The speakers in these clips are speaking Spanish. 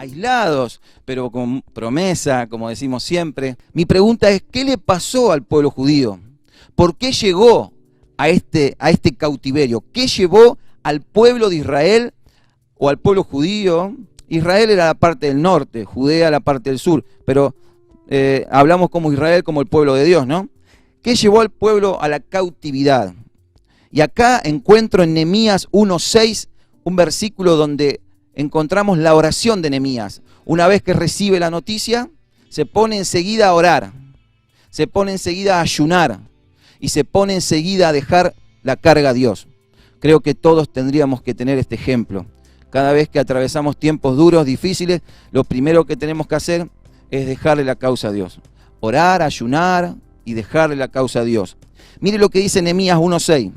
aislados, pero con promesa, como decimos siempre. Mi pregunta es, ¿qué le pasó al pueblo judío? ¿Por qué llegó a este cautiverio? ¿Qué llevó al pueblo de Israel o al pueblo judío? Israel era la parte del norte, Judea la parte del sur, pero hablamos como Israel, como el pueblo de Dios, ¿no? ¿Qué llevó al pueblo a la cautividad? Y acá encuentro en Nehemías 1:6 un versículo donde encontramos la oración de Nehemías. Una vez que recibe la noticia, se pone enseguida a orar, se pone enseguida a ayunar y se pone enseguida a dejar la carga a Dios. Creo que todos tendríamos que tener este ejemplo. Cada vez que atravesamos tiempos duros, difíciles, lo primero que tenemos que hacer es dejarle la causa a Dios. Orar, ayunar y dejarle la causa a Dios. Mire lo que dice Nehemías 1:6.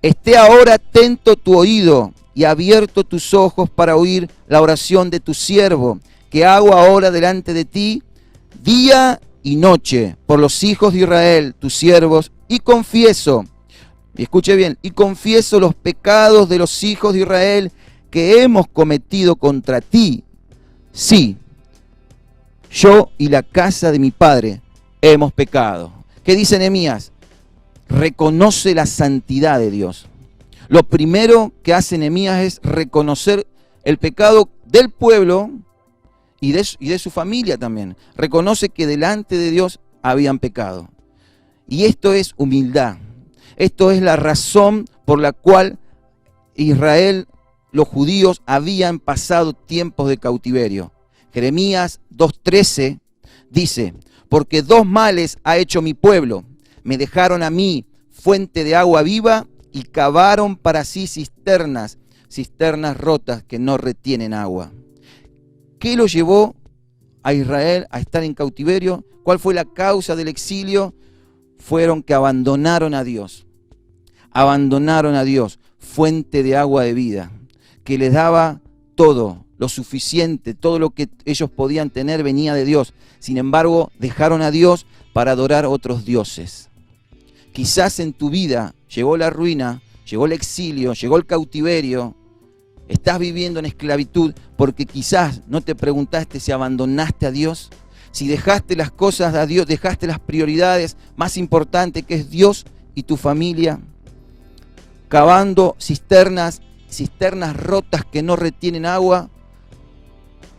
Esté ahora atento tu oído y abierto tus ojos para oír la oración de tu siervo, que hago ahora delante de ti, día y noche, por los hijos de Israel, tus siervos, y confieso, y escuche bien, y confieso los pecados de los hijos de Israel que hemos cometido contra ti. Sí, yo y la casa de mi padre hemos pecado. ¿Qué dice Nehemías? Reconoce la santidad de Dios. Lo primero que hace Nehemías es reconocer el pecado del pueblo y de su familia también. Reconoce que delante de Dios habían pecado. Y esto es humildad. Esto es la razón por la cual Israel, los judíos, habían pasado tiempos de cautiverio. Jeremías 2:13 dice, porque dos males ha hecho mi pueblo. Me dejaron a mí fuente de agua viva y cavaron para sí cisternas rotas que no retienen agua. ¿Qué lo llevó a Israel a estar en cautiverio? ¿Cuál fue la causa del exilio? Fueron que abandonaron a Dios. Abandonaron a Dios, fuente de agua de vida, que les daba todo, lo suficiente, todo lo que ellos podían tener venía de Dios. Sin embargo, dejaron a Dios para adorar a otros dioses. Quizás en tu vida llegó la ruina, llegó el exilio, llegó el cautiverio. Estás viviendo en esclavitud porque quizás no te preguntaste si abandonaste a Dios, si dejaste las cosas a Dios, dejaste las prioridades más importantes que es Dios y tu familia, cavando cisternas rotas que no retienen agua.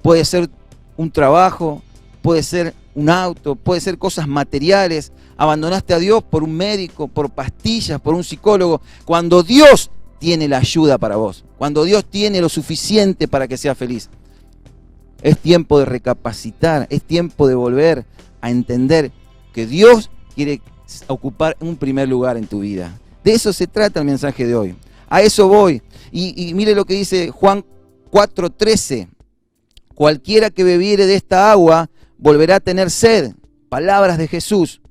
Puede ser un trabajo, puede ser un auto, puede ser cosas materiales. Abandonaste a Dios por un médico, por pastillas, por un psicólogo. Cuando Dios tiene la ayuda para vos, cuando Dios tiene lo suficiente para que seas feliz, es tiempo de recapacitar, es tiempo de volver a entender que Dios quiere ocupar un primer lugar en tu vida. De eso se trata el mensaje de hoy. A eso voy. Y mire lo que dice Juan 4:13. Cualquiera que bebiere de esta agua volverá a tener sed. Palabras de Jesús.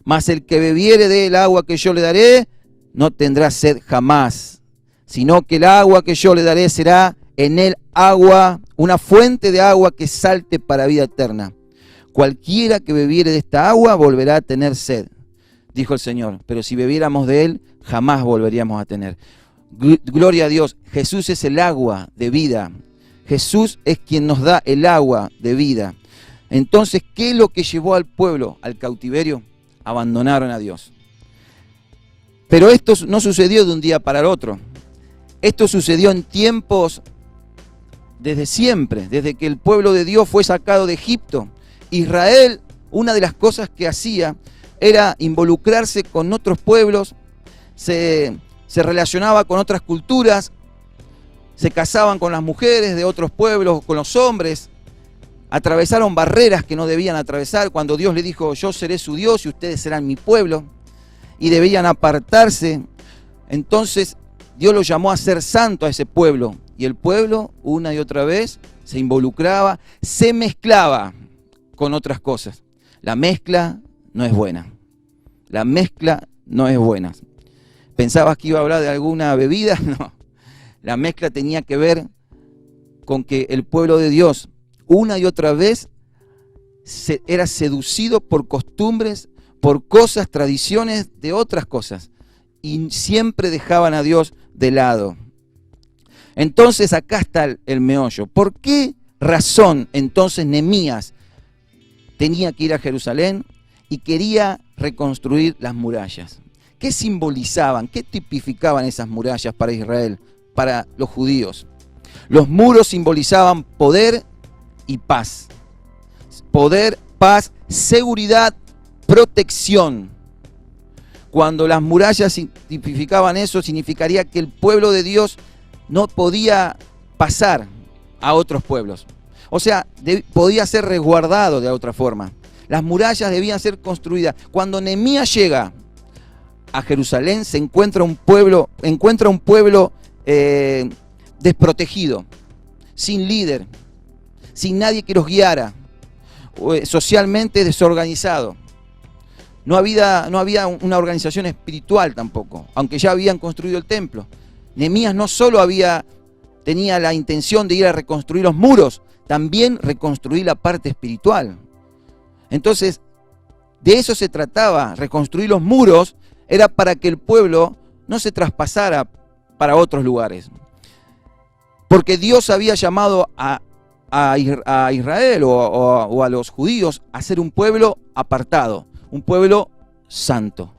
Mas el que bebiere del agua que yo le daré, no tendrá sed jamás, sino que el agua que yo le daré será en él agua, una fuente de agua que salte para vida eterna. Cualquiera que bebiere de esta agua volverá a tener sed, dijo el Señor, pero si bebiéramos de él, jamás volveríamos a tener. Gloria a Dios, Jesús es el agua de vida. Jesús es quien nos da el agua de vida. Entonces, ¿qué es lo que llevó al pueblo al cautiverio? Abandonaron a Dios. Pero esto no sucedió de un día para el otro. Esto sucedió en tiempos desde siempre, desde que el pueblo de Dios fue sacado de Egipto. Israel, una de las cosas que hacía era involucrarse con otros pueblos, se relacionaba con otras culturas, se casaban con las mujeres de otros pueblos, con los hombres. Atravesaron barreras que no debían atravesar cuando Dios le dijo, yo seré su Dios y ustedes serán mi pueblo, y debían apartarse. Entonces Dios lo llamó a ser santo a ese pueblo, y el pueblo una y otra vez se involucraba, se mezclaba con otras cosas. La mezcla no es buena. La mezcla no es buena. ¿Pensabas que iba a hablar de alguna bebida? No. La mezcla tenía que ver con que el pueblo de Dios una y otra vez era seducido por costumbres, por cosas, tradiciones de otras cosas. Y siempre dejaban a Dios de lado. Entonces acá está el meollo. ¿Por qué razón entonces Nehemías tenía que ir a Jerusalén y quería reconstruir las murallas? ¿Qué simbolizaban, qué tipificaban esas murallas para Israel, para los judíos? Los muros simbolizaban poder y paz. Poder, paz, seguridad, protección. Cuando las murallas tipificaban eso, significaría que el pueblo de Dios no podía pasar a otros pueblos. O sea, podía ser resguardado de otra forma. Las murallas debían ser construidas. Cuando Nehemías llega a Jerusalén, se encuentra un pueblo desprotegido, sin líder, sin nadie que los guiara, socialmente desorganizado. No había una organización espiritual tampoco, aunque ya habían construido el templo. Nehemías no solo tenía la intención de ir a reconstruir los muros, también reconstruir la parte espiritual. Entonces, de eso se trataba. Reconstruir los muros era para que el pueblo no se traspasara para otros lugares. Porque Dios había llamado a Israel o a los judíos a ser un pueblo apartado, un pueblo santo.